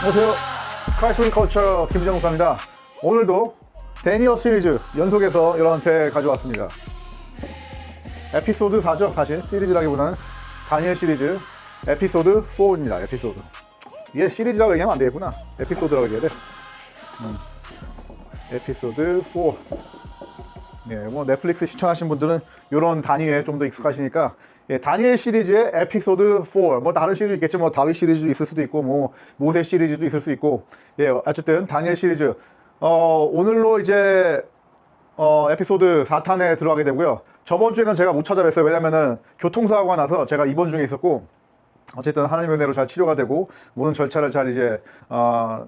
안녕하세요. 카이스윙 커처 김정수입니다. 오늘도 데니어 시리즈 연속해서 여러분한테 가져왔습니다. 에피소드 4죠. 사실 시리즈라기보다는 다니엘 시리즈 에피소드 4입니다. 에피소드. 이게 시리즈라고 얘기하면 안 되겠구나. 에피소드라고 얘기해야 돼. 에피소드 4. 예, 뭐 넷플릭스 시청하신 분들은 이런 단위에 좀 더 익숙하시니까, 예, 다니엘 시리즈의 에피소드 4. 뭐 다른 시리즈 있겠지. 뭐 다윗 시리즈도 있을 수도 있고, 뭐 모세 시리즈도 있을 수 있고, 예, 어쨌든 다니엘 시리즈. 오늘로 이제 에피소드 4탄에 들어가게 되고요. 저번 주에는 제가 못 찾아뵀어요. 왜냐면은 교통사고가 나서 제가 입원 중에 있었고, 어쨌든 하나님의 은혜로 잘 치료가 되고 모든 절차를 잘 이제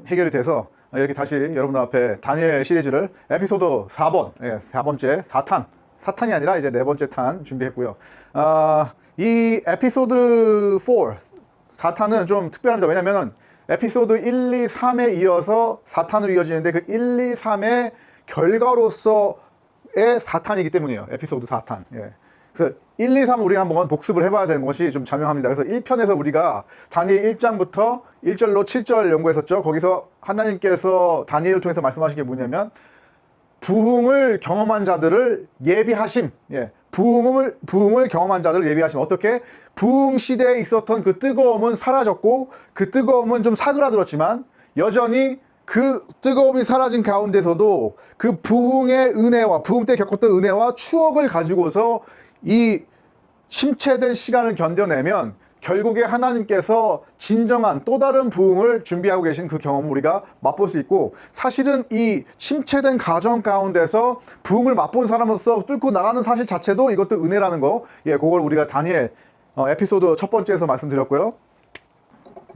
해결이 돼서 이렇게 다시 여러분들 앞에 다니엘 시리즈를 에피소드 4번, 예, 4번째 4탄이 아니라 이제 4번째 탄 준비했고요. 이 에피소드 4, 4탄은 좀 특별합니다. 왜냐면은 에피소드 1, 2, 3에 이어서 4탄으로 이어지는데 그 1, 2, 3의 결과로서의 4탄이기 때문이에요. 에피소드 4탄. 예. 그래서 1, 2, 3 우리가 한번 복습을 해봐야 되는 것이 좀 자명합니다. 그래서 1편에서 우리가 다니엘 1장부터 1절로 7절 연구했었죠. 거기서 하나님께서 다니엘을 통해서 말씀하신 게 뭐냐면 부흥을 경험한 자들을 예비하심. 예. 부흥을 경험한 자들을 예비하심. 어떻게? 부흥 시대에 있었던 그 뜨거움은 사라졌고 그 뜨거움은 좀 사그라들었지만 여전히 그 뜨거움이 사라진 가운데서도 그 부흥의 은혜와 부흥 때 겪었던 은혜와 추억을 가지고서 이 침체된 시간을 견뎌내면 결국에 하나님께서 진정한 또 다른 부흥을 준비하고 계신 그 경험을 우리가 맛볼 수 있고, 사실은 이 침체된 가정 가운데서 부흥을 맛본 사람으로서 뚫고 나가는 사실 자체도 이것도 은혜라는 거, 예, 그걸 우리가 다니엘 에피소드 첫 번째에서 말씀드렸고요.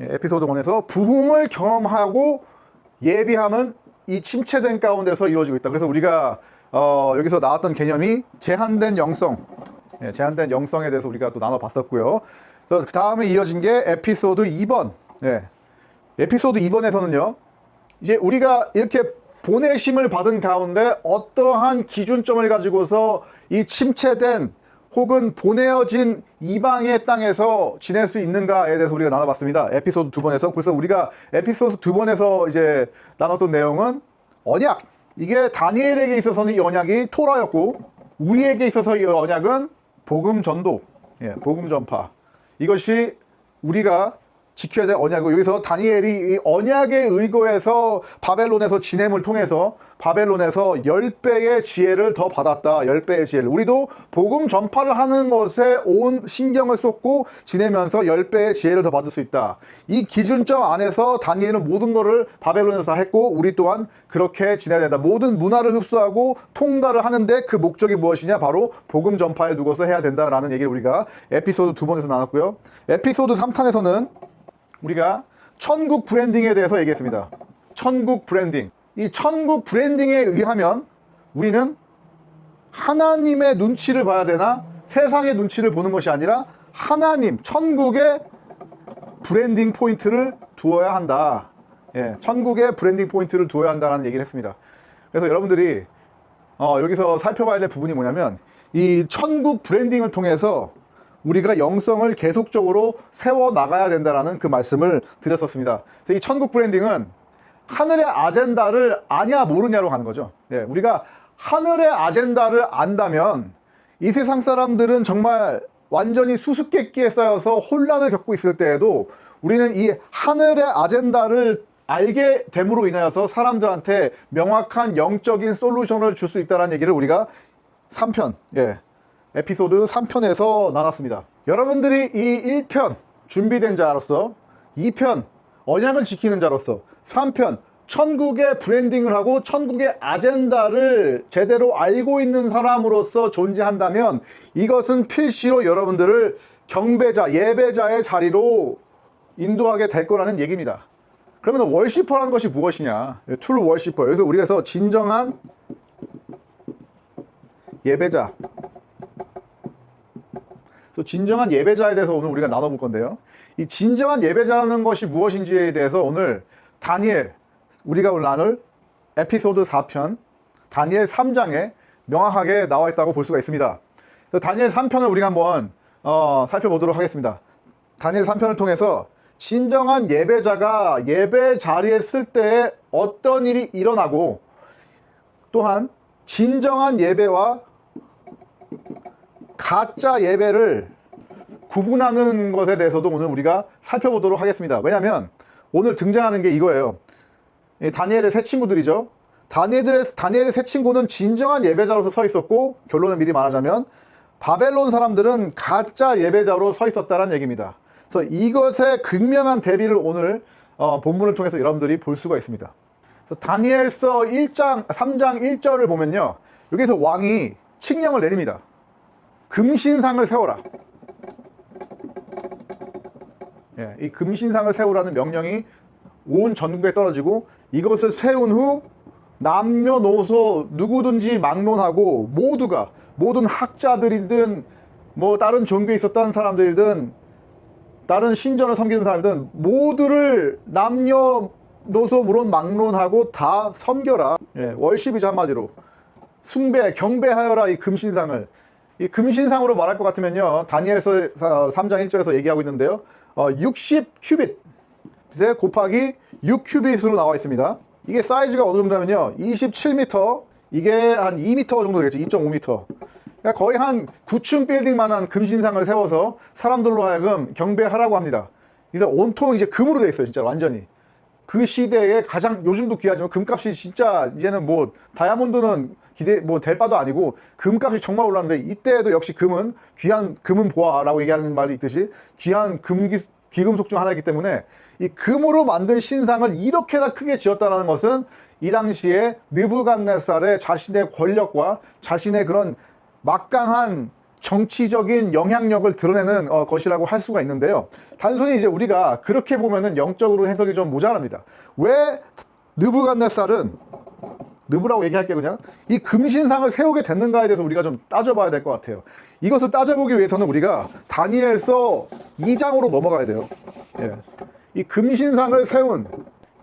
예, 에피소드 1에서 부흥을 경험하고 예비함은 이 침체된 가운데서 이루어지고 있다. 그래서 우리가 여기서 나왔던 개념이 제한된 영성, 예, 제한된 영성에 대해서 우리가 또 나눠봤었고요. 그 다음에 이어진 게 에피소드 2번. 예, 에피소드 2번에서는요, 이제 우리가 이렇게 보내심을 받은 가운데 어떠한 기준점을 가지고서 이 침체된 혹은 보내어진 이방의 땅에서 지낼 수 있는가에 대해서 우리가 나눠봤습니다. 에피소드 2번에서. 그래서 우리가 에피소드 2번에서 이제 나눴던 내용은 언약. 이게 다니엘에게 있어서는 이 언약이 토라였고, 우리에게 있어서 이 언약은 복음 전도, 예, 복음 전파. 이것이 우리가 지켜야 될 언약이고, 여기서 다니엘이 이 언약에 의거해서 바벨론에서 지냄을 통해서 바벨론에서 10배의 지혜를 더 받았다. 10배의 지혜를. 우리도 복음 전파를 하는 것에 온 신경을 쏟고 지내면서 10배의 지혜를 더 받을 수 있다. 이 기준점 안에서 다니엘은 모든 것을 바벨론에서 했고, 우리 또한 그렇게 지내야 된다. 모든 문화를 흡수하고 통달을 하는데 그 목적이 무엇이냐? 바로 복음 전파에 두고서 해야 된다라는 얘기를 우리가 에피소드 2번에서 나눴고요. 에피소드 3탄에서는 우리가 천국 브랜딩에 대해서 얘기했습니다. 천국 브랜딩. 이 천국 브랜딩에 의하면 우리는 하나님의 눈치를 봐야 되나 세상의 눈치를 보는 것이 아니라 하나님, 천국의 브랜딩 포인트를 두어야 한다. 예, 천국의 브랜딩 포인트를 두어야 한다는 얘기를 했습니다. 그래서 여러분들이 여기서 살펴봐야 될 부분이 뭐냐면 이 천국 브랜딩을 통해서 우리가 영성을 계속적으로 세워나가야 된다는 그 말씀을 드렸었습니다. 그래서 이 천국 브랜딩은 하늘의 아젠다를 아냐 모르냐로 가는 거죠. 예, 우리가 하늘의 아젠다를 안다면 이 세상 사람들은 정말 완전히 수수께끼에 쌓여서 혼란을 겪고 있을 때에도 우리는 이 하늘의 아젠다를 알게 됨으로 인하여서 사람들한테 명확한 영적인 솔루션을 줄 수 있다는 얘기를 우리가 3편, 예, 에피소드 3편에서 나눴습니다. 여러분들이 이 1편 준비된 자로서, 2편 언약을 지키는 자로서, 3편 천국의 브랜딩을 하고 천국의 아젠다를 제대로 알고 있는 사람으로서 존재한다면 이것은 필시로 여러분들을 경배자, 예배자의 자리로 인도하게 될 거라는 얘기입니다. 그러면 월시퍼라는 것이 무엇이냐? 트루 월시퍼. 그래서 우리가 진정한 예배자, 진정한 예배자에 대해서 오늘 우리가 나눠볼 건데요. 이 진정한 예배자라는 것이 무엇인지에 대해서 오늘 다니엘, 우리가 오늘 나눌 에피소드 4편 다니엘 3장에 명확하게 나와 있다고 볼 수가 있습니다. 그래서 다니엘 3편을 우리가 한번 살펴보도록 하겠습니다. 다니엘 3편을 통해서 진정한 예배자가 예배 자리에 쓸 때 어떤 일이 일어나고, 또한 진정한 예배와 가짜 예배를 구분하는 것에 대해서도 오늘 우리가 살펴보도록 하겠습니다. 왜냐하면 오늘 등장하는 게 이거예요. 다니엘의 세 친구들이죠. 다니엘의 세 친구는 진정한 예배자로서 서 있었고, 결론을 미리 말하자면 바벨론 사람들은 가짜 예배자로 서 있었다는 얘기입니다. 그래서 이것의 극명한 대비를 오늘 본문을 통해서 여러분들이 볼 수가 있습니다. 그래서 다니엘서 3장 1절을 보면요, 여기서 왕이 칙령을 내립니다. 금신상을 세워라. 예, 이 금신상을 세우라는 명령이 온 전국에 떨어지고, 이것을 세운 후 남녀노소 누구든지 막론하고 모두가, 모든 학자들이든 뭐 다른 종교에 있었던 사람들이든 다른 신전을 섬기는 사람들은 모두를 남녀노소 물론 막론하고 다 섬겨라. 예, 월십이죠. 한마디로 숭배, 경배하여라. 이 금신상을, 이 금신상으로 말할 것 같으면요, 다니엘서 3장 1절에서 얘기하고 있는데요, 60큐빗 곱하기 6큐빗으로 나와 있습니다. 이게 사이즈가 어느 정도냐면요, 27m, 이게 한 2m 정도 되겠죠. 2.5m. 그러니까 거의 한 9층 빌딩만한 금신상을 세워서 사람들로 하여금 경배하라고 합니다. 그래서 온통 이제 금으로 되어 있어요. 진짜 완전히. 그 시대에 가장, 요즘도 귀하지만 금값이 진짜 이제는 뭐 다이아몬드는 될 바도 아니고 금값이 정말 올랐는데, 이때에도 역시 금은 귀한, 금은 보아라고 얘기하는 말이 있듯이 귀한 귀금속 중 하나이기 때문에 이 금으로 만든 신상을 이렇게나 크게 지었다는 것은 이 당시에 느부갓네살의 자신의 권력과 자신의 그런 막강한 정치적인 영향력을 드러내는 것이라고 할 수가 있는데요. 단순히 이제 우리가 그렇게 보면은 영적으로 해석이 좀 모자랍니다. 왜 느부갓네살은, 느부라고 얘기할게요, 그냥, 이 금신상을 세우게 됐는가에 대해서 우리가 좀 따져봐야 될 것 같아요. 이것을 따져보기 위해서는 우리가 다니엘서 2장으로 넘어가야 돼요. 예. 이 금신상을 세운,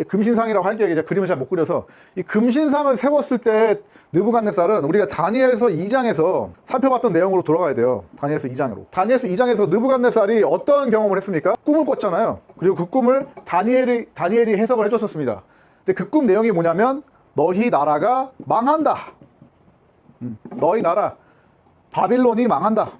금신상이라고 할게요. 이제 그림을 잘 못 그려서, 이 금신상을 세웠을 때 느부갓네살은 우리가 다니엘서 2장에서 살펴봤던 내용으로 돌아가야 돼요. 다니엘서 2장으로. 다니엘서 2장에서 느부갓네살이 어떤 경험을 했습니까? 꿈을 꿨잖아요. 그리고 그 꿈을 다니엘이 해석을 해줬었습니다. 근데 그 꿈 내용이 뭐냐면, 너희 나라가 망한다. 너희 나라 바빌론이 망한다.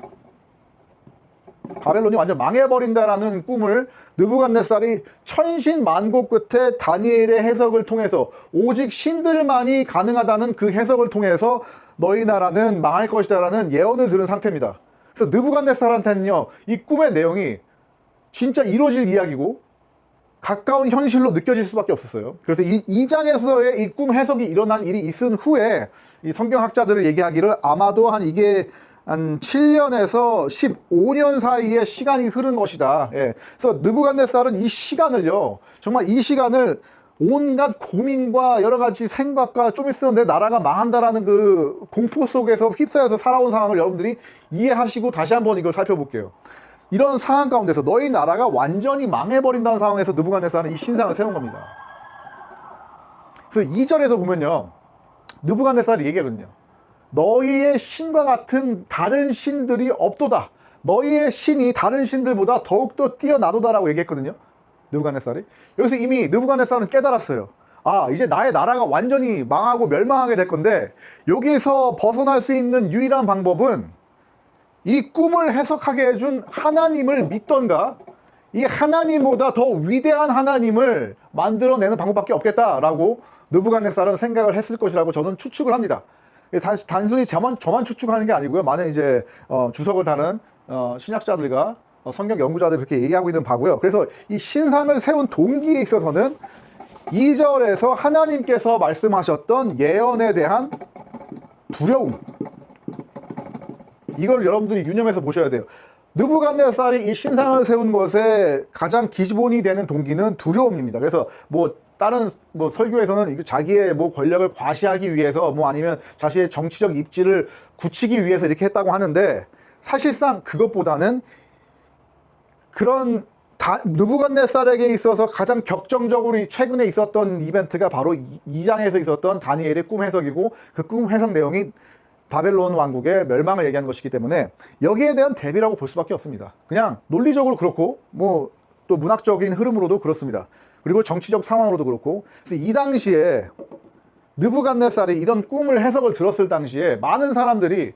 바벨론이 완전 망해버린다라는 꿈을 느부갓네살이 천신만고 끝에 다니엘의 해석을 통해서, 오직 신들만이 가능하다는 그 해석을 통해서 너희 나라는 망할 것이다라는 예언을 들은 상태입니다. 그래서 느부갓네살한테는요, 이 꿈의 내용이 진짜 이루어질 이야기고 가까운 현실로 느껴질 수밖에 없었어요. 그래서 이 2장에서의 이 꿈 해석이 일어난 일이 있은 후에 이 성경학자들을 얘기하기를 아마도 이게 한 7년에서 15년 사이의 시간이 흐른 것이다. 예. 그래서 느부갓네살은 이 시간을요, 정말 이 시간을 온갖 고민과 여러 가지 생각과 좀 있으면 내 나라가 망한다라는 그 공포 속에서 휩싸여서 살아온 상황을 여러분들이 이해하시고 다시 한번 이걸 살펴볼게요. 이런 상황 가운데서 너희 나라가 완전히 망해버린다는 상황에서 느부갓네살은 이 신상을 세운 겁니다. 그래서 2절에서 보면요, 느부갓네살이 얘기하거든요. 너희의 신과 같은 다른 신들이 없도다. 너희의 신이 다른 신들보다 더욱더 뛰어나도다라고 얘기했거든요, 느부갓네살이. 여기서 이미 느부갓네살은 깨달았어요. 아, 이제 나의 나라가 완전히 망하고 멸망하게 될 건데, 여기서 벗어날 수 있는 유일한 방법은 이 꿈을 해석하게 해준 하나님을 믿던가, 이 하나님보다 더 위대한 하나님을 만들어내는 방법밖에 없겠다라고 느부갓네살은 생각을 했을 것이라고 저는 추측을 합니다. 단순히 저만 추측하는 게 아니고요, 많은 이제 주석을 다른 신학자들과 성경 연구자들이 그렇게 얘기하고 있는 바고요. 그래서 이 신상을 세운 동기에 있어서는 2절에서 하나님께서 말씀하셨던 예언에 대한 두려움, 이걸 여러분들이 유념해서 보셔야 돼요. 느부갓네살이 이 신상을 세운 것에 가장 기본이 되는 동기는 두려움입니다. 그래서 다른 설교에서는 자기의 권력을 과시하기 위해서, 아니면 자신의 정치적 입지를 굳히기 위해서 이렇게 했다고 하는데, 사실상 그것보다는 그런 느부갓네살에게 있어서 가장 격정적으로 최근에 있었던 이벤트가 바로 2장에서 있었던 다니엘의 꿈 해석이고, 그 꿈 해석 내용이 바벨론 왕국의 멸망을 얘기하는 것이기 때문에 여기에 대한 대비라고 볼 수밖에 없습니다. 그냥 논리적으로 그렇고 또 문학적인 흐름으로도 그렇습니다. 그리고 정치적 상황으로도 그렇고. 그래서 이 당시에 느부갓네살이 이런 꿈을 해석을 들었을 당시에 많은 사람들이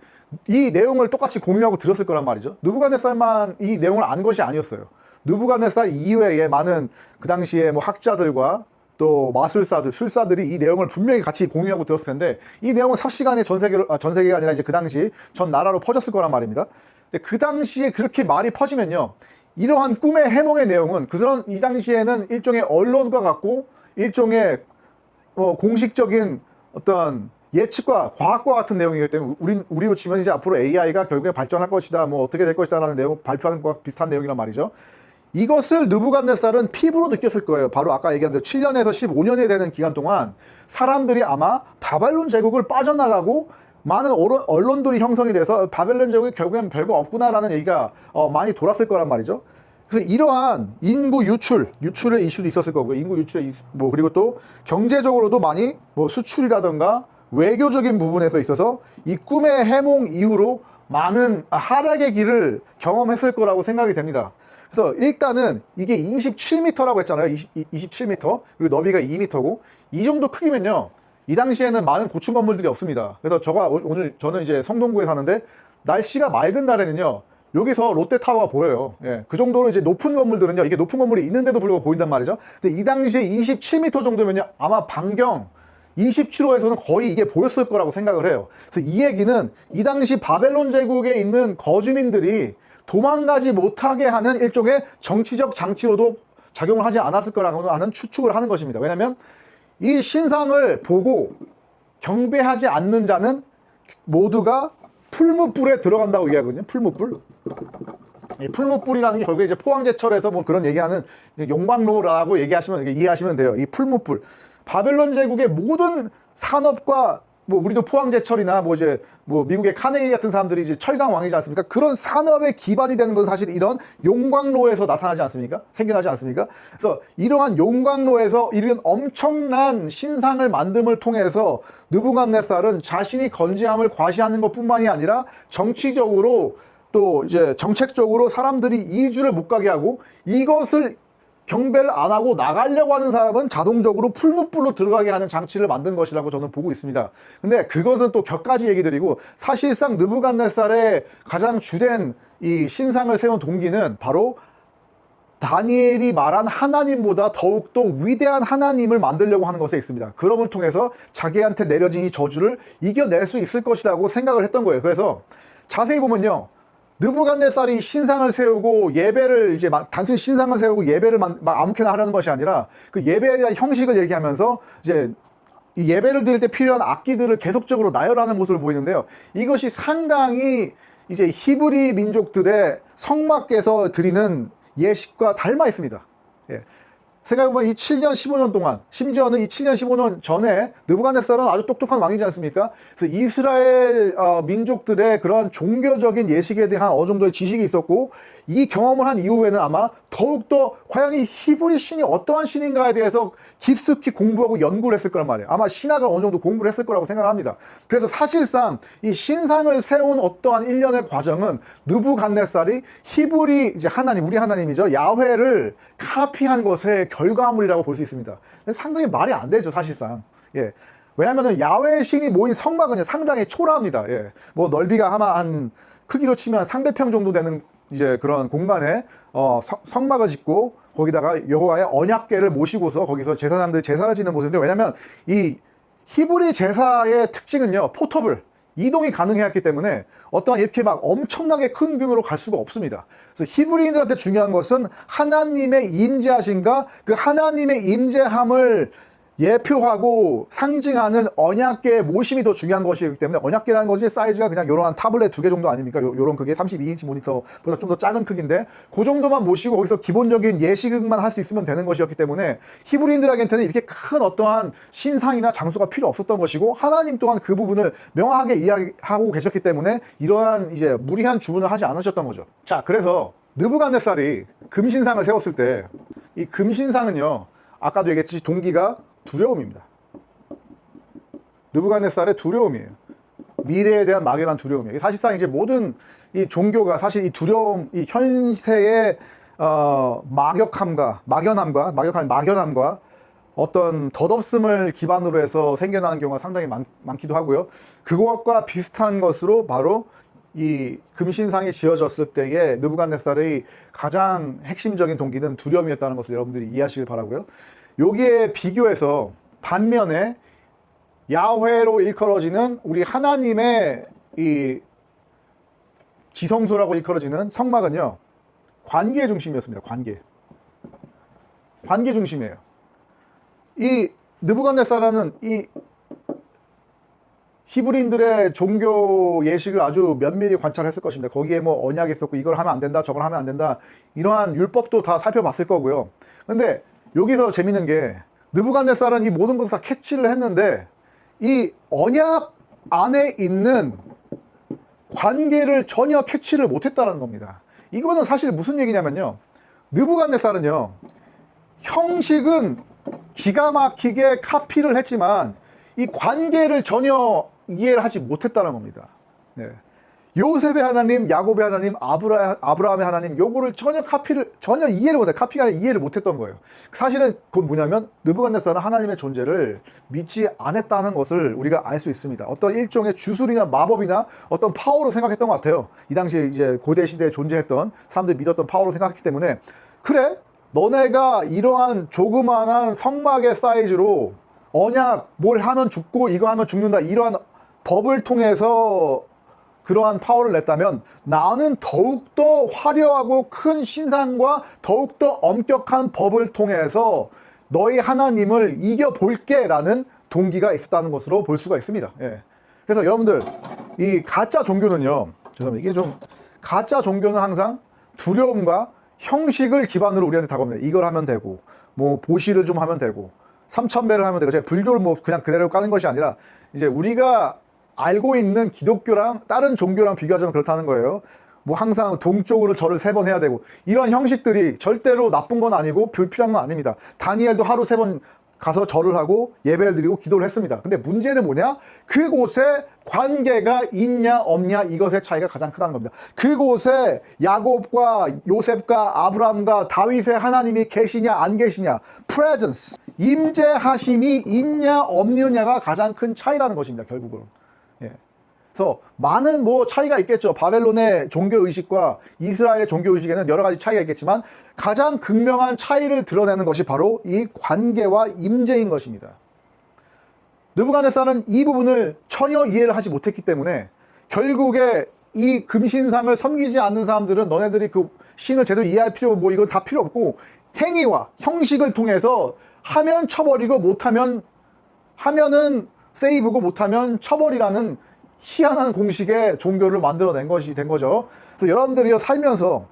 이 내용을 똑같이 공유하고 들었을 거란 말이죠. 느부갓네살만 이 내용을 안 것이 아니었어요. 느부갓네살 이외에 많은 그 당시에 뭐 학자들과 또 마술사들, 술사들이 이 내용을 분명히 같이 공유하고 들었을 텐데 이 내용은 삽시간에 전 세계가 아니라 이제 그 당시 전 나라로 퍼졌을 거란 말입니다. 근데 그 당시에 그렇게 말이 퍼지면요, 이러한 꿈의 해몽의 내용은 그런 이 당시에는 일종의 언론과 같고 일종의 공식적인 어떤 예측과 과학과 같은 내용이기 때문에 우리로 치면 이제 앞으로 AI가 결국에 발전할 것이다, 뭐 어떻게 될 것이다라는 내용 발표하는 것과 비슷한 내용이란 말이죠. 이것을 느부갓네살은 피부로 느꼈을 거예요. 바로 아까 얘기한 대로 7년에서 15년이 되는 기간 동안 사람들이 아마 바벨론 제국을 빠져나가고 많은 언론들이 형성이 돼서 바벨론 제국이 결국엔 별거 없구나라는 얘기가 많이 돌았을 거란 말이죠. 그래서 이러한 인구 유출의 이슈도 있었을 거고요. 인구 유출의 뭐 그리고 또 경제적으로도 많이 뭐 수출이라던가 외교적인 부분에서 있어서 이 꿈의 해몽 이후로 많은 하락의 길을 경험했을 거라고 생각이 됩니다. 그래서 일단은 이게 27m라고 했잖아요. 27m. 그리고 너비가 2m고 이 정도 크기면요, 이 당시에는 많은 고층 건물들이 없습니다. 그래서 저는 이제 성동구에 사는데 날씨가 맑은 날에는요, 여기서 롯데타워가 보여요. 예, 그 정도로 이제 높은 건물들은요, 이게 높은 건물이 있는데도 불구하고 보인단 말이죠. 근데 이 당시에 27m 정도면요, 아마 반경 20km에서는 거의 이게 보였을 거라고 생각을 해요. 그래서 이 얘기는 이 당시 바벨론 제국에 있는 거주민들이 도망가지 못하게 하는 일종의 정치적 장치로도 작용을 하지 않았을 거라고 하는 추측을 하는 것입니다. 왜냐하면 이 신상을 보고 경배하지 않는 자는 모두가 풀무불에 들어간다고 얘기하거든요. 풀무불. 이 풀무불이라는 게 결국에 이제 포항제철에서 뭐 그런 얘기하는 용광로라고 이해하시면 돼요. 이 풀무불. 바벨론 제국의 모든 산업과 뭐 우리도 포항제철이나 뭐 이제 뭐 미국의 카네기 같은 사람들이 이제 철강 왕이지 않습니까? 그런 산업의 기반이 되는 건 사실 이런 용광로에서 나타나지 않습니까? 생겨나지 않습니까? 그래서 이러한 용광로에서 이런 엄청난 신상을 만듦을 통해서 느부갓네살은 자신이 건재함을 과시하는 것뿐만이 아니라 정치적으로 또 이제 정책적으로 사람들이 이주를 못 가게 하고 이것을 경배를 안 하고 나가려고 하는 사람은 자동적으로 풀무불로 들어가게 하는 장치를 만든 것이라고 저는 보고 있습니다. 근데 그것은 또 격가지 얘기들이고, 사실상 느부갓네살의 가장 주된 이 신상을 세운 동기는 바로 다니엘이 말한 하나님보다 더욱더 위대한 하나님을 만들려고 하는 것에 있습니다. 그럼을 통해서 자기한테 내려진 이 저주를 이겨낼 수 있을 것이라고 생각을 했던 거예요. 그래서 자세히 보면요, 느부갓네살이 신상을 세우고 예배를 이제 단순히 신상을 세우고 예배를 막 아무렇게나 하려는 것이 아니라 그 예배에 대한 형식을 얘기하면서 이제 이 예배를 드릴 때 필요한 악기들을 계속적으로 나열하는 모습을 보이는데요. 이것이 상당히 이제 히브리 민족들의 성막에서 드리는 예식과 닮아 있습니다. 예. 생각해보면 이 7년 15년 동안, 심지어는 이 7년 15년 전에 느부갓네살은 아주 똑똑한 왕이지 않습니까? 그래서 이스라엘 민족들의 그런 종교적인 예식에 대한 어느 정도의 지식이 있었고, 이 경험을 한 이후에는 아마 더욱더 과연 이 히브리 신이 어떠한 신인가에 대해서 깊숙이 공부하고 연구를 했을 거란 말이에요. 아마 신학을 어느 정도 공부를 했을 거라고 생각을 합니다. 그래서 사실상 이 신상을 세운 어떠한 일련의 과정은 느부갓네살이 히브리 이제 하나님, 우리 하나님이죠, 야훼를 카피한 것의 결과물이라고 볼 수 있습니다. 상당히 말이 안 되죠, 사실상. 예. 왜냐하면 야훼 신이 모인 성막은 상당히 초라합니다. 예. 뭐 넓이가 아마 한 크기로 치면 300평 정도 되는 이제 그런 공간에 성막을 짓고 거기다가 여호와의 언약궤를 모시고서 거기서 제사장들이 제사를 지는 모습인데, 왜냐하면 이 히브리 제사의 특징은요, 포터블, 이동이 가능했기 때문에 어떠한 이렇게 막 엄청나게 큰 규모로 갈 수가 없습니다. 그래서 히브리인들한테 중요한 것은 하나님의 임재하심과 그 하나님의 임재함을 예표하고 상징하는 언약궤의 모심이 더 중요한 것이기 때문에, 언약궤라는 것이 사이즈가 그냥 요런 타블렛 2개 정도 아닙니까? 요런 그게 32인치 모니터보다 좀 더 작은 크기인데 그 정도만 모시고 거기서 기본적인 예식만 할 수 있으면 되는 것이었기 때문에 히브리인들에게는 이렇게 큰 어떠한 신상이나 장소가 필요 없었던 것이고, 하나님 또한 그 부분을 명확하게 이야기하고 계셨기 때문에 이러한 이제 무리한 주문을 하지 않으셨던 거죠. 자, 그래서 느부갓네살이 금신상을 세웠을 때 이 금신상은요, 아까도 얘기했듯이 동기가 두려움입니다. 느부갓네살의 두려움이에요. 미래에 대한 막연한 두려움이에요. 사실상 이제 모든 이 종교가 사실 이 두려움, 이 현세의 막연함과 어떤 덧없음을 기반으로 해서 생겨나는 경우가 상당히 많기도 하고요. 그것과 비슷한 것으로 바로 이 금신상이 지어졌을 때의 느부갓네살의 가장 핵심적인 동기는 두려움이었다는 것을 여러분들이 이해하시길 바라고요. 여기에 비교해서 반면에 야훼로 일컬어지는 우리 하나님의 이 지성소라고 일컬어지는 성막은요, 관계 중심이었습니다. 관계 중심이에요. 이 느부갓네살은 이 히브리인들의 종교 예식을 아주 면밀히 관찰했을 것입니다. 거기에 뭐 언약이 있었고 이걸 하면 안 된다, 저걸 하면 안 된다, 이러한 율법도 다 살펴봤을 거고요. 근데 여기서 재밌는 게 느부갓네살은 이 모든 것을 다 캐치를 했는데 이 언약 안에 있는 관계를 전혀 캐치를 못했다는 겁니다. 이거는 사실 무슨 얘기냐면요, 느부갓네살은요, 형식은 기가 막히게 카피를 했지만 이 관계를 전혀 이해를 하지 못했다는 겁니다. 네. 요셉의 하나님, 야곱의 하나님, 아브라함의 하나님, 요거를 전혀 이해를 못해. 카피가 아니라 이해를 못했던 거예요. 사실은 그건 뭐냐면 느부갓네살은 하나님의 존재를 믿지 않았다는 것을 우리가 알 수 있습니다. 어떤 일종의 주술이나 마법이나 어떤 파워로 생각했던 것 같아요. 이 당시에 이제 고대 시대에 존재했던 사람들이 믿었던 파워로 생각했기 때문에, 그래, 너네가 이러한 조그만한 성막의 사이즈로 언약 뭘 하면 죽고 이거 하면 죽는다, 이러한 법을 통해서 그러한 파워를 냈다면 나는 더욱더 화려하고 큰 신상과 더욱더 엄격한 법을 통해서 너희 하나님을 이겨볼게 라는 동기가 있었다는 것으로 볼 수가 있습니다. 예. 그래서 여러분들, 이 가짜 종교는요, 죄송합니다, 이게 좀, 가짜 종교는 항상 두려움과 형식을 기반으로 우리한테 다가옵니다. 이걸 하면 되고, 뭐 보시를 좀 하면 되고, 3000배를 하면 되고, 제가 불교를 뭐 그냥 그대로 까는 것이 아니라 이제 우리가 알고 있는 기독교랑 다른 종교랑 비교하자면 그렇다는 거예요. 뭐 항상 동쪽으로 절을 3번 해야 되고, 이런 형식들이 절대로 나쁜 건 아니고 불필요한 건 아닙니다. 다니엘도 하루 3번 가서 절을 하고 예배를 드리고 기도를 했습니다. 근데 문제는 뭐냐? 그곳에 관계가 있냐 없냐, 이것의 차이가 가장 크다는 겁니다. 그곳에 야곱과 요셉과 아브라함과 다윗의 하나님이 계시냐 안 계시냐, presence, 임재하심이 있냐 없느냐가 가장 큰 차이라는 것입니다, 결국은. 예. 그래서 많은 뭐 차이가 있겠죠. 바벨론의 종교의식과 이스라엘의 종교의식에는 여러 가지 차이가 있겠지만 가장 극명한 차이를 드러내는 것이 바로 이 관계와 임재인 것입니다. 느부갓네살은 이 부분을 전혀 이해를 하지 못했기 때문에 결국에 이 금신상을 섬기지 않는 사람들은 너네들이 그 신을 제대로 이해할 필요, 뭐 이건 다 필요 없고 행위와 형식을 통해서 하면 쳐버리고 하면은 세이브고 못하면 쳐버리라는 희한한 공식의 종교를 만들어낸 것이 된 거죠. 그래서 여러분들이 살면서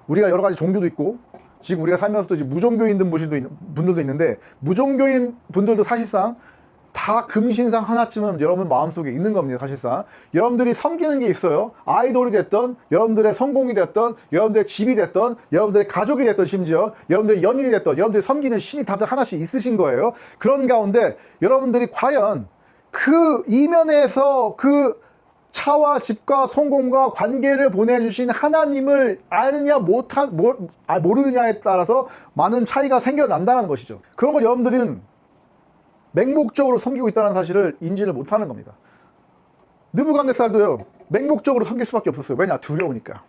우리가 여러 가지 종교도 있고, 지금 우리가 살면서도 이제 무종교인 분들도 있는데, 무종교인 분들도 사실상 다 금신상 하나쯤은 여러분 마음속에 있는 겁니다. 사실상 여러분들이 섬기는 게 있어요. 아이돌이 됐던, 여러분들의 성공이 됐던, 여러분들의 집이 됐던, 여러분들의 가족이 됐던, 심지어 여러분들의 연인이 됐던, 여러분들이 섬기는 신이 다들 하나씩 있으신 거예요. 그런 가운데 여러분들이 과연 그 이면에서 그 차와 집과 성공과 관계를 보내주신 하나님을 아느냐 모르느냐에 따라서 많은 차이가 생겨난다는 것이죠. 그런 걸 여러분들은 맹목적으로 섬기고 있다는 사실을 인지를 못하는 겁니다. 느부갓네살도요, 맹목적으로 섬길 수밖에 없었어요. 왜냐? 두려우니까.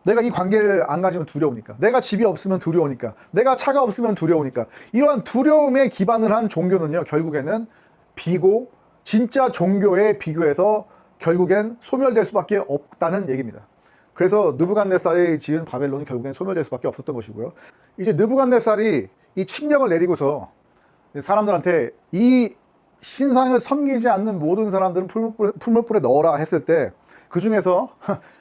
내가 이 관계를 안 가지면 두려우니까, 내가 집이 없으면 두려우니까, 내가 차가 없으면 두려우니까. 이러한 두려움에 기반을 한 종교는요, 결국에는 비고 진짜 종교에 비교해서 결국엔 소멸될 수밖에 없다는 얘기입니다. 그래서 느부갓네살이 지은 바벨론이 결국엔 소멸될 수밖에 없었던 것이고요. 이제 느부갓네살이 이 칙령을 내리고서 사람들한테 이 신상을 섬기지 않는 모든 사람들은 풀무불에 넣어라 했을 때, 그 중에서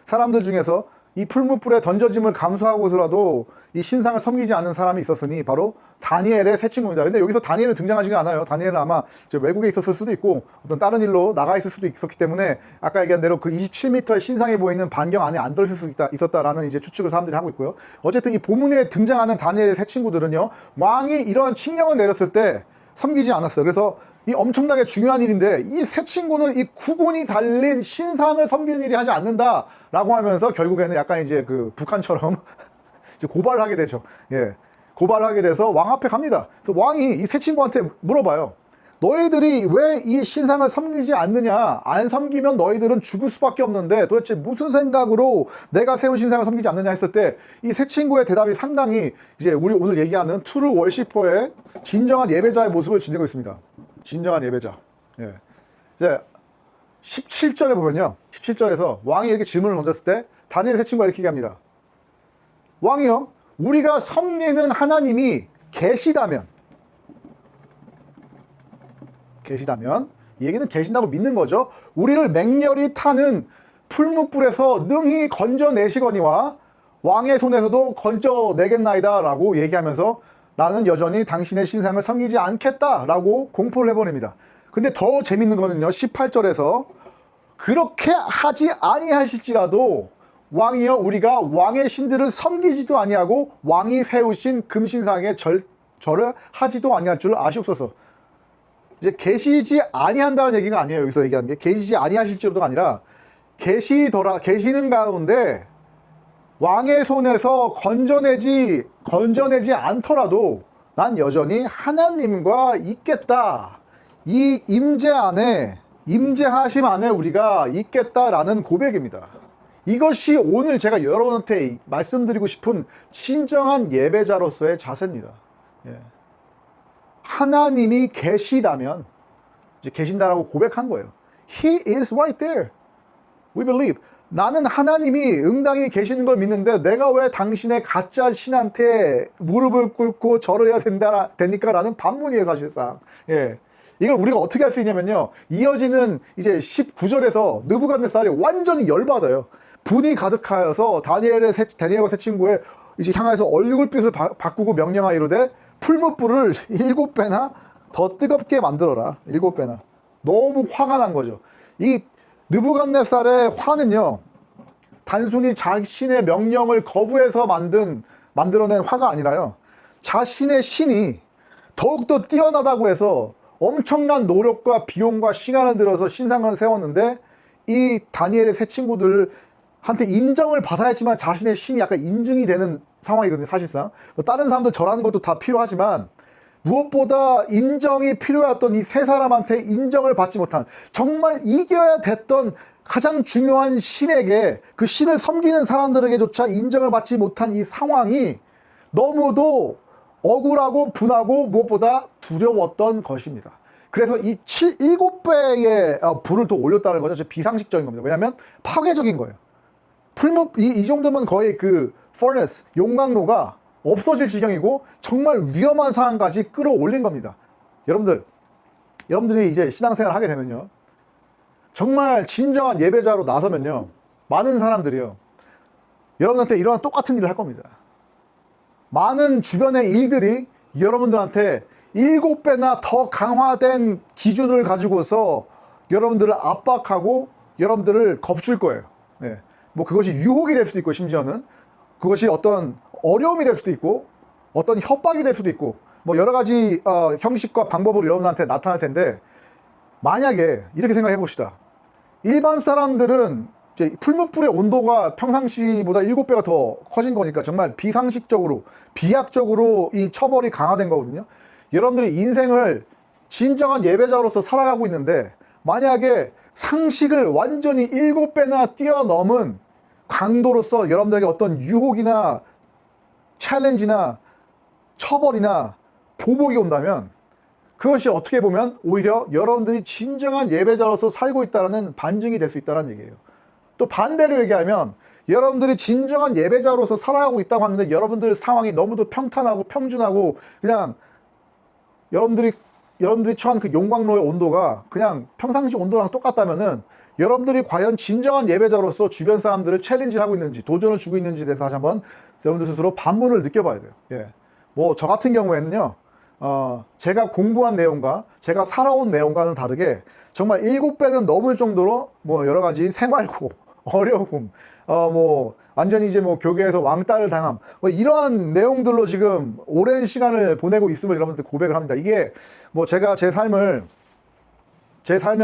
사람들 중에서 이 풀무불에 던져짐을 감수하고서라도 이 신상을 섬기지 않는 사람이 있었으니 바로 다니엘의 세 친구입니다. 근데 여기서 다니엘은 등장하지가 않아요. 다니엘은 아마 외국에 있었을 수도 있고 어떤 다른 일로 나가 있을 수도 있었기 때문에 아까 얘기한 대로 그 27m의 신상에 보이는 반경 안에 안 들어있을 수 있었다라는 이제 추측을 사람들이 하고 있고요. 어쨌든 이 본문에 등장하는 다니엘의 세 친구들은요, 왕이 이러한 칙령을 내렸을 때 섬기지 않았어요. 그래서 이 엄청나게 중요한 일인데, 이 세 친구는 이 구분이 달린 신상을 섬기는 일이 하지 않는다라고 하면서 결국에는 약간 이제 그 북한처럼 이제 고발을 하게 되죠. 예. 고발을 하게 돼서 왕 앞에 갑니다. 그래서 왕이 이 세 친구한테 물어봐요. 너희들이 왜 이 신상을 섬기지 않느냐? 안 섬기면 너희들은 죽을 수밖에 없는데 도대체 무슨 생각으로 내가 세운 신상을 섬기지 않느냐 했을 때 이 세 친구의 대답이 상당히 이제 우리 오늘 얘기하는 트루 월시퍼의 진정한 예배자의 모습을 지니고 있습니다. 진정한 예배자. 예. 이제 17절에 보면요. 17절에서 왕이 이렇게 질문을 던졌을 때 다니엘의 세 친구가 이렇게 얘기합니다. 왕이요, 우리가 섬기는 하나님이 계시다면, 이 얘기는 계신다고 믿는 거죠. 우리를 맹렬히 타는 풀무불에서 능히 건져내시거니와 왕의 손에서도 건져내겠나이다 라고 얘기하면서 나는 여전히 당신의 신상을 섬기지 않겠다라고 공포를 해버립니다. 근데 더 재밌는 거는요, 18절에서 그렇게 하지 아니하실지라도 왕이여, 우리가 왕의 신들을 섬기지도 아니하고 왕이 세우신 금신상에 절을 하지도 아니할 줄 아시옵소서. 이제 계시지 아니한다는 얘기가 아니에요. 여기서 얘기하는 게 계시지 아니하실지로도가 아니라 계시는 가운데 왕의 손에서 건져내지 않더라도 난 여전히 하나님과 있겠다. 이 임재하심 안에 우리가 있겠다라는 고백입니다. 이것이 오늘 제가 여러분한테 말씀드리고 싶은 진정한 예배자로서의 자세입니다. 예. 하나님이 계시다면, 이제 계신다라고 고백한 거예요. He is right there. We believe. 나는 하나님이 응당히 계시는 걸 믿는데 내가 왜 당신의 가짜 신한테 무릎을 꿇고 절을 해야 됩니까? 라는 반문이에요, 사실상. 예. 이걸 우리가 어떻게 할 수 있냐면요. 이어지는 이제 19절에서 느부갓네살이 완전히 열받아요. 분이 가득하여서 다니엘과 세 친구의 이제 향해서 얼굴빛을 바꾸고 명령하이로되 풀무불을 7배나 더 뜨겁게 만들어라. 7배나. 너무 화가 난 거죠. 이 느부갓네살의 화는요, 단순히 자신의 명령을 거부해서 만들어낸 화가 아니라요, 자신의 신이 더욱더 뛰어나다고 해서 엄청난 노력과 비용과 시간을 들여서 신상을 세웠는데 이 다니엘의 세 친구들한테 인정을 받아야지만 자신의 신이 약간 인증이 되는 상황이거든요. 사실상 다른 사람들 절하는 것도 다 필요하지만 무엇보다 인정이 필요했던 이 세 사람한테 인정을 받지 못한, 정말 이겨야 됐던 가장 중요한 신에게, 그 신을 섬기는 사람들에게조차 인정을 받지 못한 이 상황이 너무도 억울하고 분하고 무엇보다 두려웠던 것입니다. 그래서 이 7배의 불을 또 올렸다는 거죠. 비상식적인 겁니다. 왜냐하면 파괴적인 거예요. 이 정도면 거의 그 furnace, 용광로가 없어질 지경이고 정말 위험한 상황까지 끌어올린 겁니다. 여러분들이 이제 신앙생활을 하게 되면요, 정말 진정한 예배자로 나서면요, 많은 사람들이요, 여러분한테 이런 똑같은 일을 할 겁니다. 많은 주변의 일들이 여러분들한테 7배나 더 강화된 기준을 가지고서 여러분들을 압박하고 여러분들을 겁줄 거예요. 네. 뭐 그것이 유혹이 될 수도 있고, 심지어는 그것이 어떤 어려움이 될 수도 있고, 어떤 협박이 될 수도 있고, 뭐 여러 가지 형식과 방법으로 여러분한테 나타날 텐데, 만약에 이렇게 생각해 봅시다. 일반 사람들은 이제 풀무불의 온도가 평상시보다 7배가 더 커진 거니까 정말 비상식적으로, 비약적으로 이 처벌이 강화된 거거든요. 여러분들이 인생을 진정한 예배자로서 살아가고 있는데 만약에 상식을 완전히 7배나 뛰어넘은 강도로서 여러분들에게 어떤 유혹이나 챌린지나 처벌이나 보복이 온다면 그것이 어떻게 보면 오히려 여러분들이 진정한 예배자로서 살고 있다는 반증이 될 수 있다는 얘기예요. 또 반대로 얘기하면 여러분들이 진정한 예배자로서 살아가고 있다고 하는데 여러분들 상황이 너무도 평탄하고 평준하고 그냥 여러분들이 처한 그 용광로의 온도가 그냥 평상시 온도랑 똑같다면은 여러분들이 과연 진정한 예배자로서 주변 사람들을 챌린지하고 있는지, 도전을 주고 있는지에 대해서 다시 한번 여러분들 스스로 반문을 느껴봐야 돼요. 예. 뭐 저 같은 경우에는요, 제가 공부한 내용과 제가 살아온 내용과는 다르게 정말 7배는 넘을 정도로 뭐 여러 가지 생활고 어려움, 뭐 완전히 이제 뭐 교계에서 왕따를 당함, 뭐 이러한 내용들로 지금 오랜 시간을 보내고 있음을 여러분들 고백을 합니다. 이게 뭐 제가 제 삶의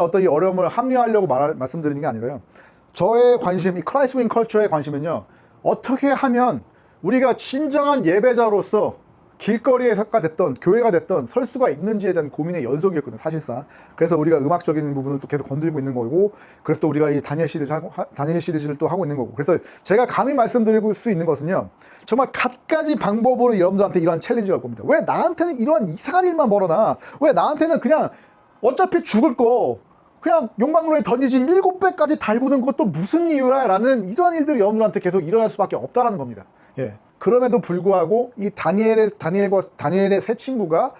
어떤 이 어려움을 합리화하려고 말씀드리는 게 아니라요, 저의 관심, 이 크라이스트 윈 컬처의 관심은요, 어떻게 하면 우리가 진정한 예배자로서 길거리에가 됐던 교회가 됐던 설 수가 있는지에 대한 고민의 연속이었거든요, 사실상. 그래서 우리가 음악적인 부분을 또 계속 건들고 있는 거고, 그래서 또 우리가 이 다니엘 시리즈를 또 하고 있는 거고. 그래서 제가 감히 말씀드릴 수 있는 것은요, 정말 갖가지 방법으로 여러분들한테 이러한 챌린지가 올 겁니다. 왜 나한테는 이러한 이상한 일만 벌어나? 왜 나한테는 그냥 어차피 죽을 거 그냥 용광로에 던지지 7배까지 달구는 것도 무슨 이유라? 라는 이러한 일들이 여러분들한테 계속 일어날 수밖에 없다라는 겁니다. 예. 그럼에도 불구하고 이 다니엘의 세 친구가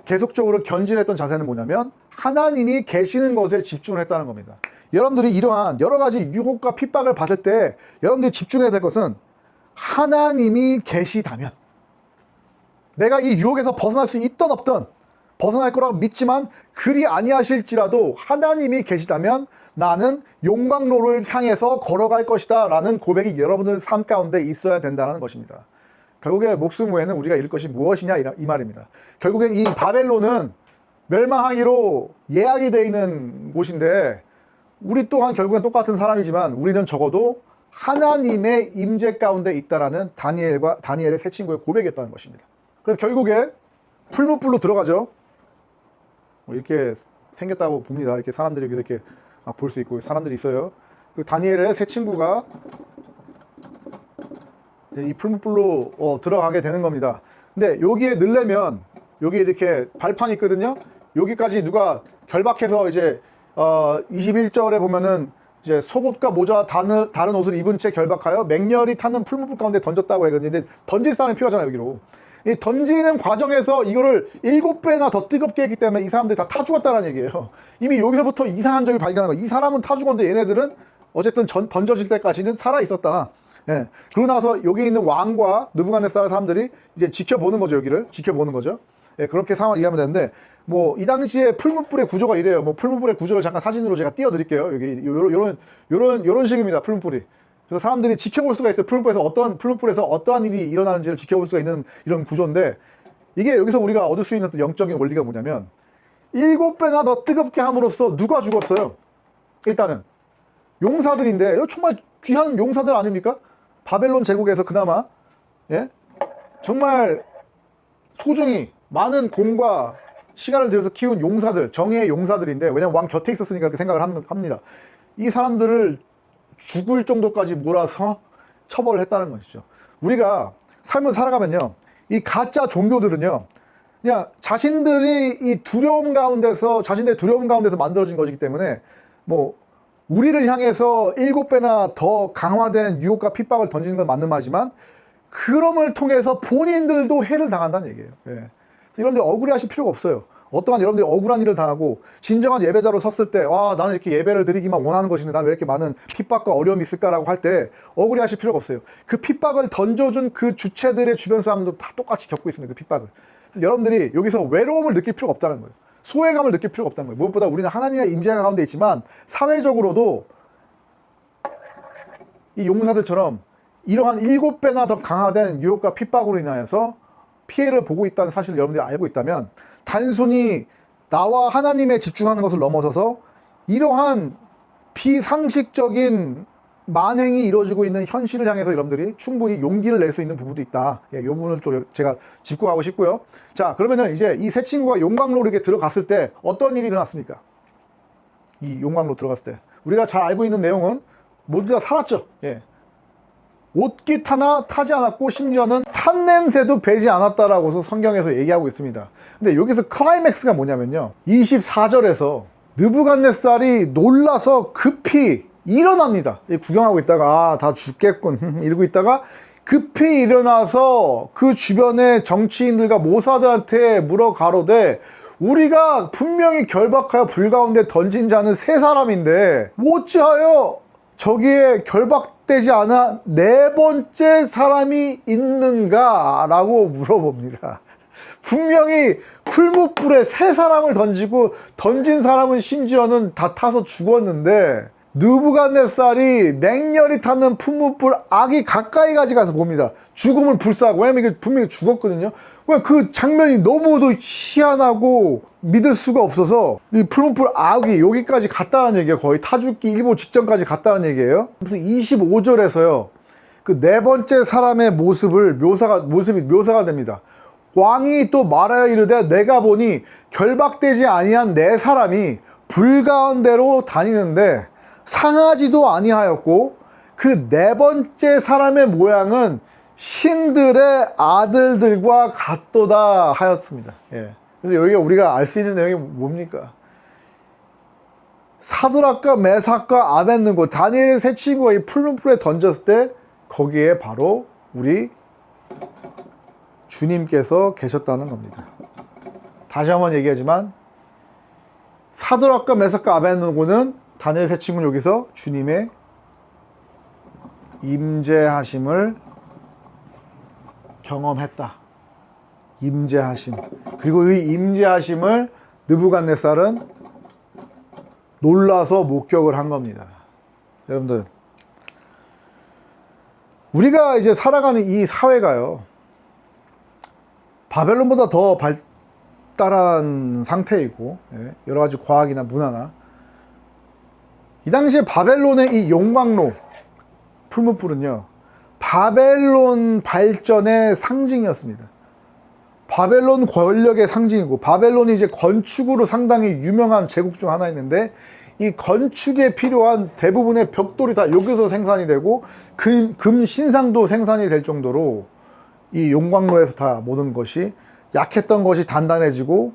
계속적으로 견진했던 자세는 뭐냐면 하나님이 계시는 것에 집중을 했다는 겁니다. 여러분들이 이러한 여러 가지 유혹과 핍박을 받을 때 여러분들이 집중해야 될 것은 하나님이 계시다면, 내가 이 유혹에서 벗어날 수 있던 없던 벗어날 거라고 믿지만 그리 아니하실지라도 하나님이 계시다면 나는 용광로를 향해서 걸어갈 것이다 라는 고백이 여러분들 삶 가운데 있어야 된다는 것입니다. 결국에 목숨 외에는 우리가 잃을 것이 무엇이냐 이 말입니다. 결국엔 이 바벨론은 멸망하기로 예약이 되어 있는 곳인데, 우리 또한 결국엔 똑같은 사람이지만 우리는 적어도 하나님의 임재 가운데 있다라는 다니엘의 세 친구의 고백이었다는 것입니다. 그래서 결국에 풀무불로 들어가죠. 이렇게 생겼다고 봅니다. 이렇게 사람들이 이렇게 볼 수 있고 사람들이 있어요. 그리고 다니엘의 세 친구가 이 풀무불로 들어가게 되는 겁니다. 근데 여기에 넣으려면 여기 이렇게 발판이 있거든요. 여기까지 누가 결박해서 이제 21절에 보면은 이제 속옷과 모자 다른 옷을 입은 채 결박하여 맹렬히 타는 풀무불 가운데 던졌다고 하거든요. 근데 던질 사람이 필요하잖아요, 여기로. 이 던지는 과정에서 이거를 7배나 더 뜨겁게 했기 때문에 이 사람들이 다 타 죽었다는 얘기예요. 이미 여기서부터 이상한 점이 발견한 거예요. 이 사람은 타 죽었는데 얘네들은 어쨌든 던져질 때까지는 살아 있었다. 예. 그러고 나서 여기 있는 왕과 느부갓네살 사람들이 이제 지켜보는 거죠. 여기를 지켜보는 거죠. 예, 그렇게 상황을 이해하면 되는데, 뭐 이 당시에 풀무불의 구조가 이래요. 뭐 풀무불의 구조를 잠깐 사진으로 제가 띄워드릴게요. 여기 요런 식입니다. 풀무불이. 그래서 사람들이 지켜볼 수가 있어요. 풀무불에서 어떠한 일이 일어나는지를 지켜볼 수가 있는 이런 구조인데, 이게 여기서 우리가 얻을 수 있는 또 영적인 원리가 뭐냐면 7배나 더 뜨겁게 함으로써 누가 죽었어요? 일단은 용사들인데, 정말 귀한 용사들 아닙니까? 바벨론 제국에서 그나마 정말 소중히 많은 공과 시간을 들여서 키운 용사들, 정예의 용사들인데, 왜냐면 왕 곁에 있었으니까 그렇게 생각을 합니다. 이 사람들을 죽을 정도까지 몰아서 처벌을 했다는 것이죠. 우리가 삶을 살아가면요, 이 가짜 종교들은요, 그냥 자신들의 두려움 가운데서 만들어진 것이기 때문에, 뭐 우리를 향해서 7배나 더 강화된 유혹과 핍박을 던지는 건 맞는 말이지만, 그럼을 통해서 본인들도 해를 당한다는 얘기예요. 예. 이런데 억울해하실 필요가 없어요. 어떠한 여러분들이 억울한 일을 당하고 진정한 예배자로 섰을 때, 와, 나는 이렇게 예배를 드리기만 원하는 것인데 난 왜 이렇게 많은 핍박과 어려움이 있을까라고 할 때 억울해하실 필요가 없어요. 그 핍박을 던져준 그 주체들의 주변 사람들도 다 똑같이 겪고 있습니다. 그 핍박을. 여러분들이 여기서 외로움을 느낄 필요가 없다는 거예요. 소외감을 느낄 필요가 없다는 거예요. 무엇보다 우리는 하나님의 임재가 가운데 있지만 사회적으로도 이 용사들처럼 이러한 7배나 더 강화된 유혹과 핍박으로 인하여서 피해를 보고 있다는 사실을 여러분들이 알고 있다면, 단순히 나와 하나님에 집중하는 것을 넘어서서 이러한 비상식적인 만행이 이루어지고 있는 현실을 향해서 여러분들이 충분히 용기를 낼 수 있는 부분도 있다. 이 부분을 좀 제가 짚고 가고 싶고요. 자, 그러면은 이제 이 세 친구가 용광로로 이렇게 들어갔을 때 어떤 일이 일어났습니까? 이 용광로 들어갔을 때 우리가 잘 알고 있는 내용은 모두 다 살았죠. 예. 옷깃 하나 타지 않았고 심지어는 탄 냄새도 배지 않았다라고 성경에서 얘기하고 있습니다. 근데 여기서 클라이맥스가 뭐냐면요, 24절에서 느부갓네살이 놀라서 급히 일어납니다. 구경하고 있다가 다 죽겠군 이러고 있다가 급히 일어나서 그 주변의 정치인들과 모사들한테 물어 가로되, 우리가 분명히 결박하여 불 가운데 던진 자는 세 사람인데 어찌하여 저기에 결박되지 않아 네 번째 사람이 있는가? 라고 물어봅니다. 분명히 풀무불에 세 사람을 던지고 던진 사람은 심지어는 다 타서 죽었는데, 느부갓네살이 맹렬히 타는 풀무불 아기 가까이 가서 봅니다. 죽음을 불사하고. 왜냐면 이게 분명히 죽었거든요. 그 장면이 너무도 희한하고 믿을 수가 없어서 이 풀무불 아기 여기까지 갔다는 얘기예요. 거의 타 죽기 일보 직전까지 갔다는 얘기예요. 무슨 25절에서요, 그 네 번째 사람의 모습이 묘사가 됩니다. 왕이 또 말하여 이르되 내가 보니 결박되지 아니한 네 사람이 불 가운데로 다니는데 상하지도 아니하였고 그 네 번째 사람의 모양은 신들의 아들들과 같도다 하였습니다. 예. 그래서 여기가 우리가 알 수 있는 내용이 뭡니까? 사드락과 메삭과 아벳느고 다니엘의 세 친구가 이 풀무불에 던졌을 때 거기에 바로 우리 주님께서 계셨다는 겁니다. 다시 한번 얘기하지만 사드락과 메삭과 아벳느고는 다니엘 세 친구는 여기서 주님의 임재하심을 경험했다. 임재하심. 그리고 이 임재하심을 느부갓네살은 놀라서 목격을 한 겁니다. 여러분들, 우리가 이제 살아가는 이 사회가요, 바벨론보다 더 발달한 상태이고, 여러 가지 과학이나 문화나, 이 당시에 바벨론의 이 용광로, 풀무불은요, 바벨론 발전의 상징이었습니다. 바벨론 권력의 상징이고, 바벨론이 이제 건축으로 상당히 유명한 제국 중 하나였는데, 이 건축에 필요한 대부분의 벽돌이 다 여기서 생산이 되고, 금 신상도 생산이 될 정도로 이 용광로에서 다 모든 것이 약했던 것이 단단해지고,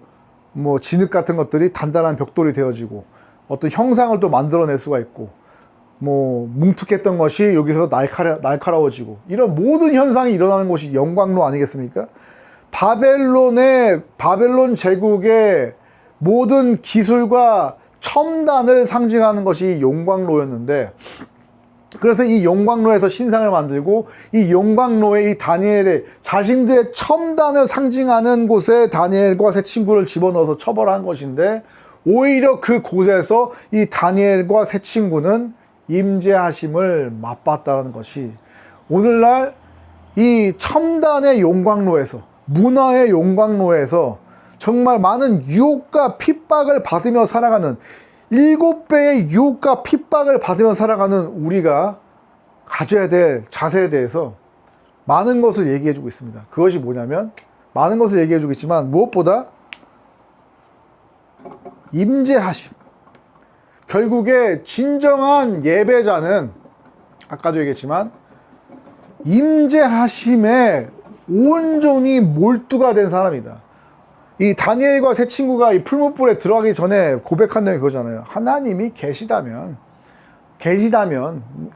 뭐 진흙 같은 것들이 단단한 벽돌이 되어지고, 어떤 형상을 또 만들어낼 수가 있고, 뭐 뭉툭했던 것이 여기서 날카로워지고, 이런 모든 현상이 일어나는 곳이 용광로 아니겠습니까? 바벨론 제국의 모든 기술과 첨단을 상징하는 것이 용광로였는데, 그래서 이 용광로에서 신상을 만들고, 이 용광로에 이 다니엘의 자신들의 첨단을 상징하는 곳에 다니엘과 세 친구를 집어넣어서 처벌한 것인데, 오히려 그 곳에서 이 다니엘과 세 친구는 임재하심을 맛봤다는 것이, 오늘날 이 첨단의 용광로에서, 문화의 용광로에서 정말 많은 유혹과 핍박을 받으며 살아가는, 7배의 유혹과 핍박을 받으며 살아가는 우리가 가져야 될 자세에 대해서 많은 것을 얘기해 주고 있습니다. 그것이 뭐냐면, 많은 것을 얘기해 주고 있지만 무엇보다 임재하심. 결국에 진정한 예배자는 아까도 얘기했지만 임재하심에 온전히 몰두가 된 사람이다. 이 다니엘과 세 친구가 이 풀무불에 들어가기 전에 고백한 내용이 그거잖아요. 하나님이 계시다면,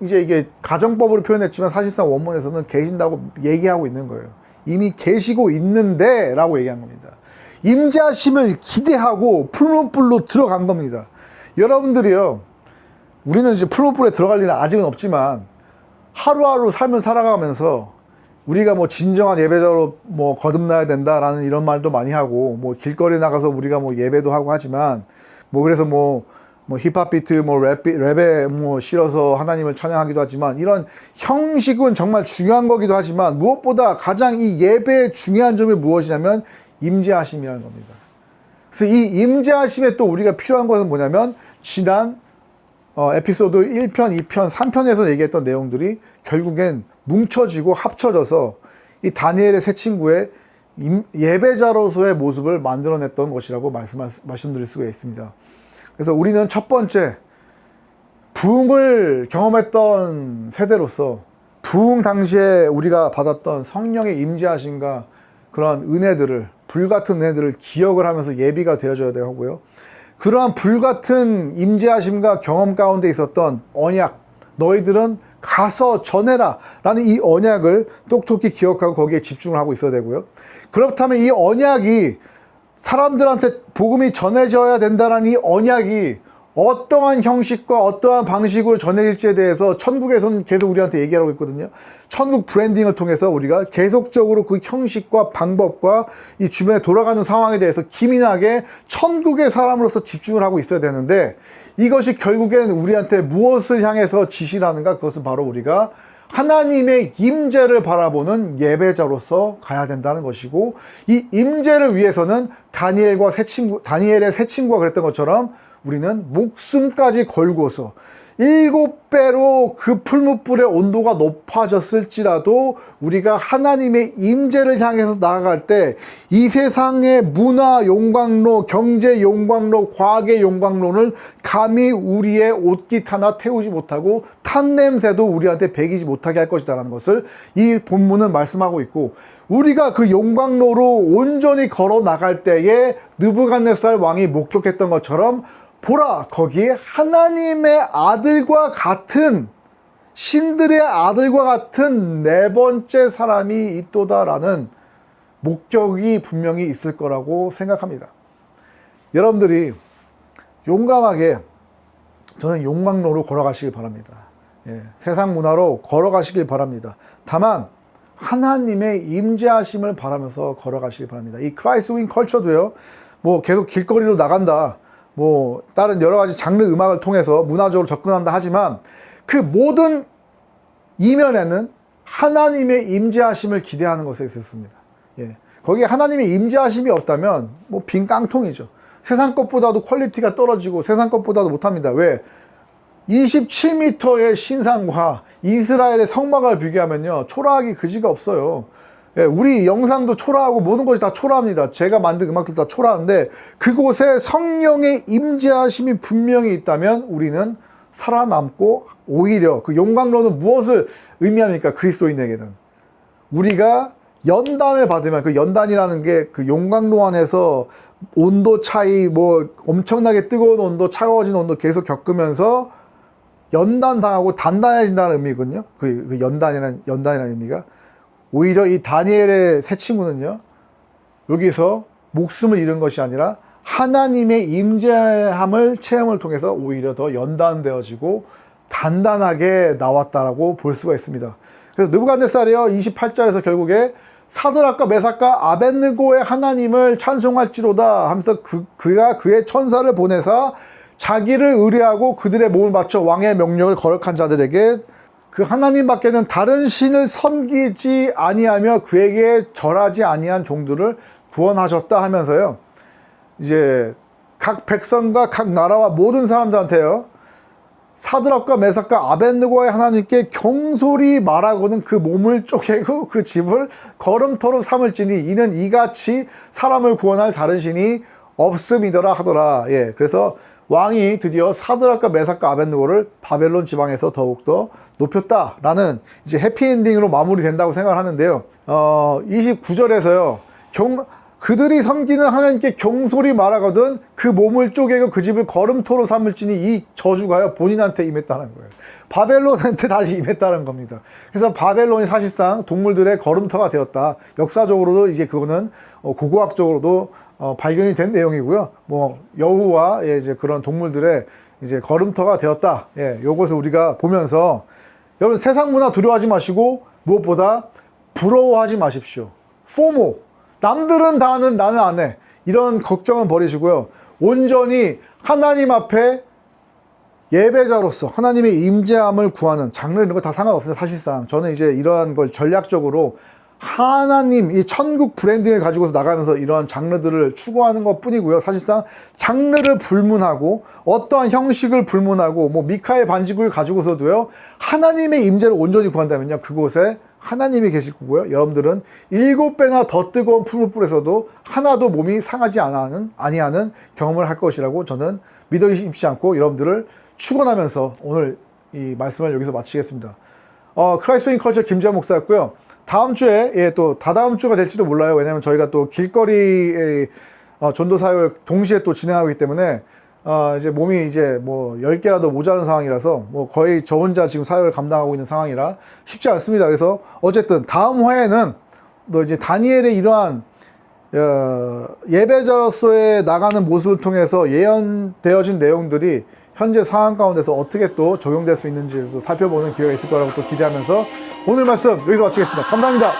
이제 이게 가정법으로 표현했지만 사실상 원문에서는 계신다고 얘기하고 있는 거예요. 이미 계시고 있는데 라고 얘기한 겁니다. 임재하심을 기대하고 풀무불로 들어간 겁니다. 여러분들이요, 우리는 이제 풀무불에 들어갈 일은 아직은 없지만 하루하루 삶을 살아가면서 우리가 뭐 진정한 예배자로 뭐 거듭나야 된다라는 이런 말도 많이 하고, 뭐 길거리 나가서 우리가 뭐 예배도 하고 하지만, 뭐 그래서 뭐 힙합 비트, 뭐 랩에 뭐 실어서 하나님을 찬양하기도 하지만, 이런 형식은 정말 중요한 거기도 하지만, 무엇보다 가장 이 예배의 중요한 점이 무엇이냐면 임재하심이라는 겁니다. 그래서 이 임재하심에 또 우리가 필요한 것은 뭐냐면, 지난 에피소드 1편, 2편, 3편에서 얘기했던 내용들이 결국엔 뭉쳐지고 합쳐져서 이 다니엘의 세 친구의 예배자로서의 모습을 만들어냈던 것이라고 말씀드릴 수가 있습니다. 그래서 우리는 첫 번째, 부흥을 경험했던 세대로서 부흥 당시에 우리가 받았던 성령의 임재하심과 그런 은혜들을, 불같은 은혜들을 기억을 하면서 예비가 되어줘야 되고요. 그러한 불같은 임재하심과 경험 가운데 있었던 언약, 너희들은 가서 전해라 라는 이 언약을 똑똑히 기억하고 거기에 집중을 하고 있어야 되고요. 그렇다면 이 언약이, 사람들한테 복음이 전해져야 된다는 이 언약이 어떠한 형식과 어떠한 방식으로 전해질지에 대해서 천국에서는 계속 우리한테 얘기하고 있거든요. 천국 브랜딩을 통해서 우리가 계속적으로 그 형식과 방법과 이 주변에 돌아가는 상황에 대해서 기민하게 천국의 사람으로서 집중을 하고 있어야 되는데, 이것이 결국엔 우리한테 무엇을 향해서 지시라는가? 그것은 바로 우리가 하나님의 임재를 바라보는 예배자로서 가야 된다는 것이고, 이 임재를 위해서는 다니엘의 세 친구가 그랬던 것처럼 우리는 목숨까지 걸고서 7배로 그 풀무불의 온도가 높아졌을지라도 우리가 하나님의 임재를 향해서 나아갈 때 이 세상의 문화 용광로, 경제 용광로, 과학의 용광로는 감히 우리의 옷깃 하나 태우지 못하고 탄 냄새도 우리한테 배기지 못하게 할 것이다 라는 것을 이 본문은 말씀하고 있고, 우리가 그 용광로로 온전히 걸어 나갈 때에 느부갓네살 왕이 목격했던 것처럼 보라, 거기에 하나님의 아들과 같은, 신들의 아들과 같은 네 번째 사람이 있도다라는 목격이 분명히 있을 거라고 생각합니다. 여러분들이 용감하게 저는 용광로로 걸어가시길 바랍니다. 세상 문화로 걸어가시길 바랍니다. 다만 하나님의 임재하심을 바라면서 걸어가시길 바랍니다. 이 크라이스트 윙 컬처도요, 뭐 계속 길거리로 나간다, 뭐 다른 여러 가지 장르 음악을 통해서 문화적으로 접근한다 하지만 그 모든 이면에는 하나님의 임재하심을 기대하는 것에 있었습니다. 거기에 하나님의 임재하심이 없다면 뭐 빈 깡통이죠. 세상 것보다도 퀄리티가 떨어지고 세상 것보다도 못합니다. 왜? 27m의 신상과 이스라엘의 성막을 비교하면요, 초라하기 그지가 없어요. 우리 영상도 초라하고 모든 것이 다 초라합니다. 제가 만든 음악도 다 초라한데 그곳에 성령의 임재하심이 분명히 있다면 우리는 살아남고, 오히려 그 용광로는 무엇을 의미합니까? 그리스도인에게는 우리가 연단을 받으면, 그 연단이라는 게 그 용광로 안에서 온도 차이, 뭐 엄청나게 뜨거운 온도, 차가워진 온도 계속 겪으면서 연단당하고 단단해진다는 의미거든요. 그 연단이라는 의미가. 오히려 이 다니엘의 세 친구는요, 여기서 목숨을 잃은 것이 아니라 하나님의 임재함을 체험을 통해서 오히려 더 연단되어지고 단단하게 나왔다라고 볼 수가 있습니다. 그래서 느부갓네살이요, 28절에서 결국에 사드락과 메삭과 아벳느고의 하나님을 찬송할지로다 하면서 그가 그의 천사를 보내사 자기를 의뢰하고 그들의 몸을 바쳐 왕의 명령을 거역한 자들에게 그 하나님 밖에는 다른 신을 섬기지 아니하며 그에게 절하지 아니한 종들을 구원하셨다 하면서요, 이제 각 백성과 각 나라와 모든 사람들한테요, 사드락과 메삭과 아벳느고의 하나님께 경솔히 말하고는 그 몸을 쪼개고 그 집을 걸음터로 삼을지니 이는 이같이 사람을 구원할 다른 신이 없음이더라 하더라. 그래서 왕이 드디어 사드락과 메삭과 아벳느고를 바벨론 지방에서 더욱더 높였다라는 이제 해피엔딩으로 마무리된다고 생각을 하는데요. 29절에서요, 그들이 섬기는 하나님께 경솔히 말하거든 그 몸을 쪼개고 그 집을 걸음터로 삼을지니 이 저주가요 본인한테 임했다는 거예요. 바벨론한테 다시 임했다는 겁니다. 그래서 바벨론이 사실상 동물들의 걸음터가 되었다. 역사적으로도 이제 그거는 고고학적으로도 발견이 된 내용이고요. 뭐 여우와 이제 그런 동물들의 이제 걸음터가 되었다. 요것을 우리가 보면서 여러분, 세상 문화 두려워하지 마시고 무엇보다 부러워하지 마십시오. 포모, 남들은 다 하는 나는 안 해, 이런 걱정은 버리시고요. 온전히 하나님 앞에 예배자로서 하나님의 임재함을 구하는 장르 이런 거 다 상관없어요. 사실상 저는 이제 이러한 걸 전략적으로 하나님, 이 천국 브랜딩을 가지고서 나가면서 이러한 장르들을 추구하는 것 뿐이고요. 사실상 장르를 불문하고 어떠한 형식을 불문하고 뭐 미카엘 반지구를 가지고서도요, 하나님의 임재를 온전히 구한다면요, 그곳에 하나님이 계실 거고요. 여러분들은 7배나 더 뜨거운 풀무불에서도 하나도 몸이 상하지 아니하는 경험을 할 것이라고 저는 믿으십시 않고 여러분들을 축원하면서 오늘 이 말씀을 여기서 마치겠습니다. 크라이스트 윙 컬처 김재환 목사였고요. 다음 주에, 또 다다음 주가 될지도 몰라요. 왜냐면 저희가 또 길거리 전도 사역을 동시에 또 진행하기 때문에 이제 몸이 이제 뭐 10개라도 모자란 상황이라서 뭐 거의 저 혼자 지금 사역을 감당하고 있는 상황이라 쉽지 않습니다. 그래서 어쨌든 다음 회에는 또 이제 다니엘의 이러한 예배자로서의 나가는 모습을 통해서 예언되어진 내용들이 현재 상황 가운데서 어떻게 또 적용될 수 있는지 살펴보는 기회가 있을 거라고 또 기대하면서 오늘 말씀 여기서 마치겠습니다. 감사합니다.